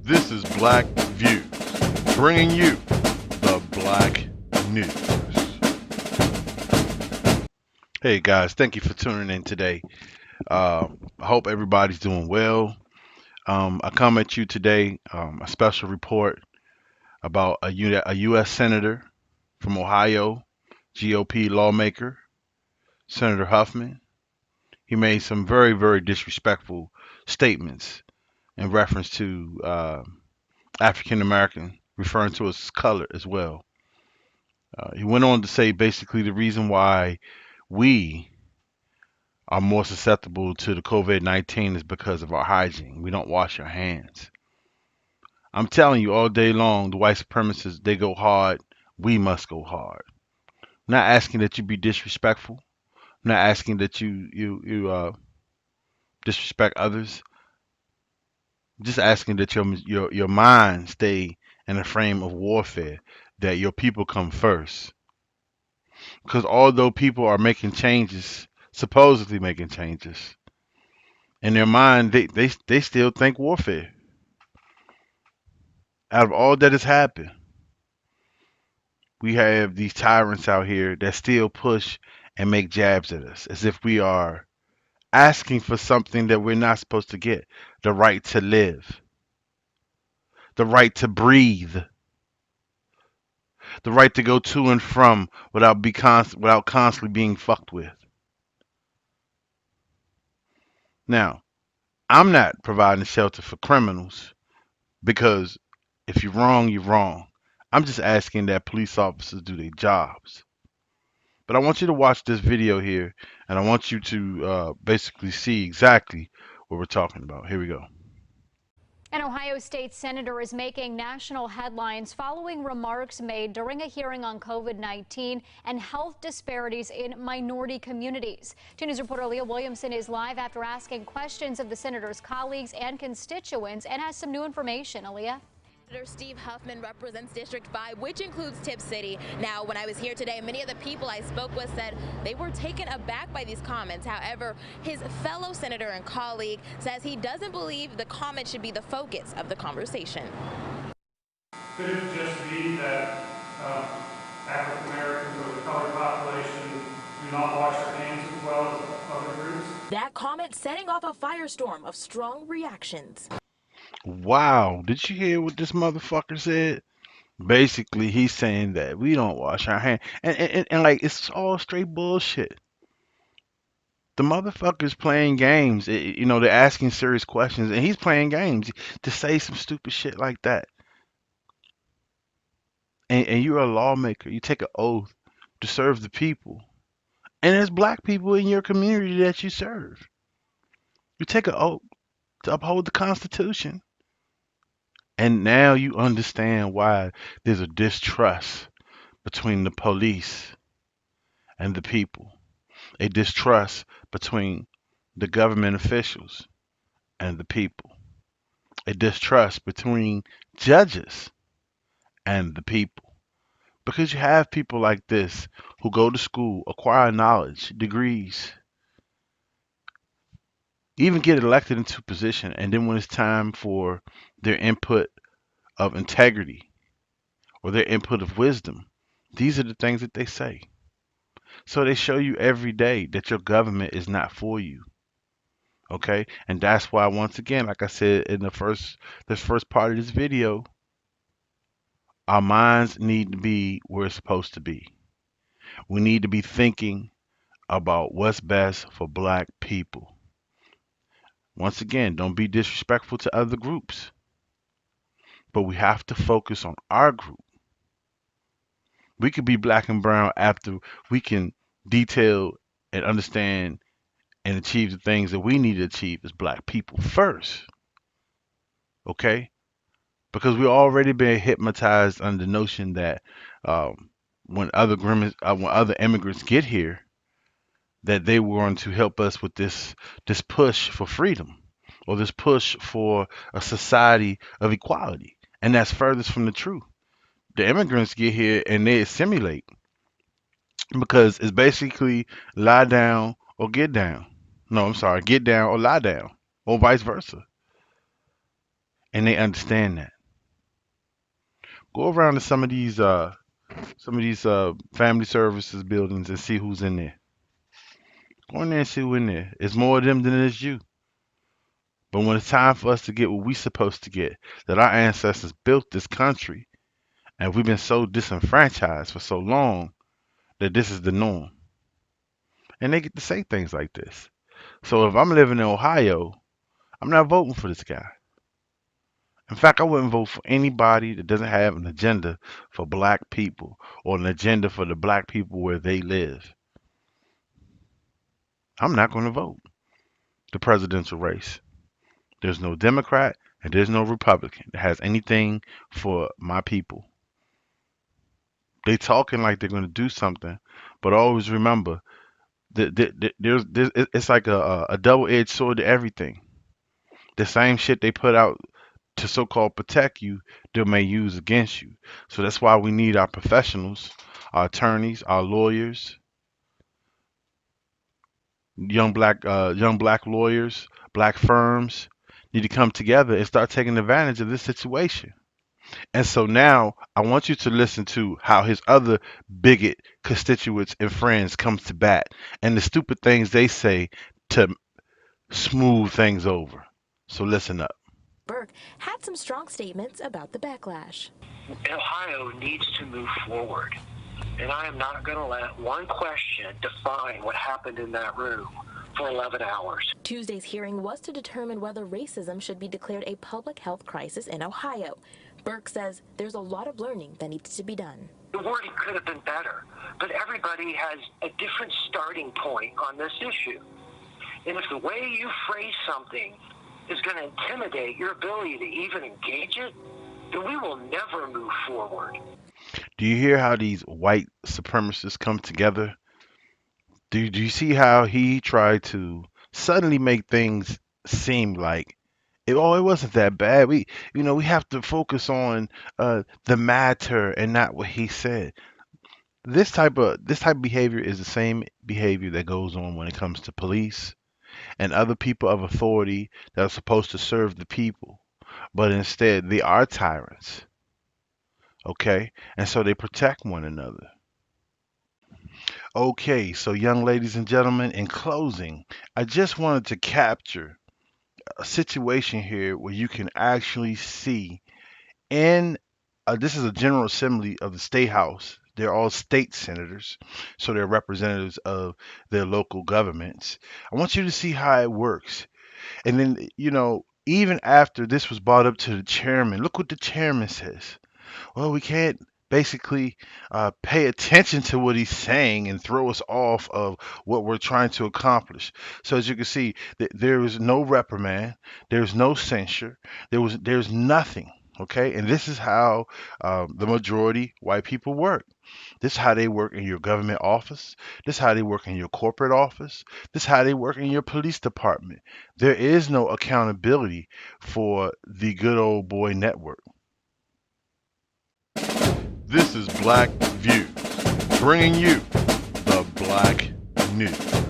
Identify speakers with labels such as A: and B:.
A: This is Black Views, bringing you the Black News. Hey guys, thank you for tuning in today. I hope everybody's doing well. I come at you today, a special report about a U.S. Senator from Ohio, GOP lawmaker, Senator Huffman. He made some very, very disrespectful statements in reference to African American, referring to as color as well. He went on to say basically the reason why we are more susceptible to the COVID-19 is because of our hygiene. We don't wash our hands. I'm telling you all day long, the white supremacists, they go hard. We must go hard. I'm not asking that you be disrespectful. I'm not asking that you disrespect others. I'm just asking that your mind stay in a frame of warfare, that your people come first. Because although people are making changes, supposedly making changes, in their mind, they still think warfare. Out of all that has happened, we have these tyrants out here that still push and make jabs at us as if we are asking for something that we're not supposed to get: the right to live, the right to breathe, the right to go to and from without constantly being fucked with. Now, I'm not providing shelter for criminals because if you're wrong, you're wrong. I'm just asking that police officers do their jobs. But I want you to watch this video here, and I want you to basically see exactly what we're talking about. Here we go.
B: An Ohio State senator is making national headlines following remarks made during a hearing on COVID-19 and health disparities in minority communities. 2 News reporter Leah Williamson is live after asking questions of the senator's colleagues and constituents and has some new information. Aaliyah?
C: Senator Steve Huffman represents District 5, which includes Tipp City. Now, when I was here today, many of the people I spoke with said they were taken aback by these comments. However, his fellow senator and colleague says he doesn't believe the comment should be the focus of the conversation.
D: Could it just be that African Americans or the colored population do not wash their hands as well as other groups?
C: That comment setting off a firestorm of strong reactions.
A: Wow, did you hear what this motherfucker said? Basically, he's saying that we don't wash our hands, and like it's all straight bullshit. The motherfucker's playing games. They're asking serious questions, and he's playing games to say some stupid shit like that. And you're a lawmaker. You take an oath to serve the people, and there's black people in your community that you serve. You take an oath to uphold the Constitution, and now you understand why there's a distrust between the police and the people, a distrust between the government officials and the people, a distrust between judges and the people. Because you have people like this who go to school, acquire knowledge, degrees, even get elected into position, and then when it's time for their input of integrity or their input of wisdom, these are the things that they say. So they show you every day that your government is not for you. Okay? And that's why, once again, like I said in this first part of this video, our minds need to be where it's supposed to be. We need to be thinking about what's best for black people. Once again, don't be disrespectful to other groups, but we have to focus on our group. We could be black and brown after we can detail and understand and achieve the things that we need to achieve as black people first. Okay? Because we already been hypnotized under the notion that when other immigrants get here, that they were going to help us with this push for freedom or this push for a society of equality, and that's furthest from the truth. The immigrants get here and they assimilate because it's basically lie down or get down. No, I'm sorry, get down or lie down, or vice versa. and they understand that. Go around to some of these family services buildings and see who's in there. Go in there and see who's in there. It's more of them than it is you. But when it's time for us to get what we supposed to get, that our ancestors built this country, and we've been so disenfranchised for so long that this is the norm. And they get to say things like this. So if I'm living in Ohio, I'm not voting for this guy. In fact, I wouldn't vote for anybody that doesn't have an agenda for black people or an agenda for the black people where they live. I'm not going to vote the presidential race. There's no Democrat and there's no Republican that has anything for my people. They talking like they're going to do something, but always remember that it's like a double-edged sword to everything. The same shit they put out to so-called protect you, they may use against you. So that's why we need our professionals, our attorneys, our lawyers, young black lawyers, black firms need to come together and start taking advantage of this situation. And so now I want you to listen to how his other bigot constituents and friends come to bat and the stupid things they say to smooth things over. So listen up.
C: Burke had some strong statements about the backlash.
E: Ohio needs to move forward, and I am not going to let one question define what happened in that room for 11 hours.
C: Tuesday's hearing was to determine whether racism should be declared a public health crisis in Ohio. Burke says there's a lot of learning that needs to be done.
E: The wording could have been better, but everybody has a different starting point on this issue. And if the way you phrase something is going to intimidate your ability to even engage it, then we will never move forward.
A: Do you hear how these white supremacists come together? Do you see how he tried to suddenly make things seem like it wasn't that bad. We have to focus on the matter and not what he said. This type of behavior is the same behavior that goes on when it comes to police and other people of authority that are supposed to serve the people, but instead they are tyrants. Okay, and so they protect one another. Okay, so young ladies and gentlemen, in closing, I just wanted to capture a situation here where you can actually see in this is a General Assembly of the State House. They're all state senators, so they're representatives of their local governments. I want you to see how it works. And then, even after this was brought up to the chairman, look what the chairman says. Well, we can't basically pay attention to what he's saying and throw us off of what we're trying to accomplish. So as you can see, there was no reprimand, there's no censure, there's nothing. Okay, and this is how the majority white people work. This is how they work in your government office. This is how they work in your corporate office. This is how they work in your police department. There is no accountability for the good old boy network. This is Black View, bringing you the Black News.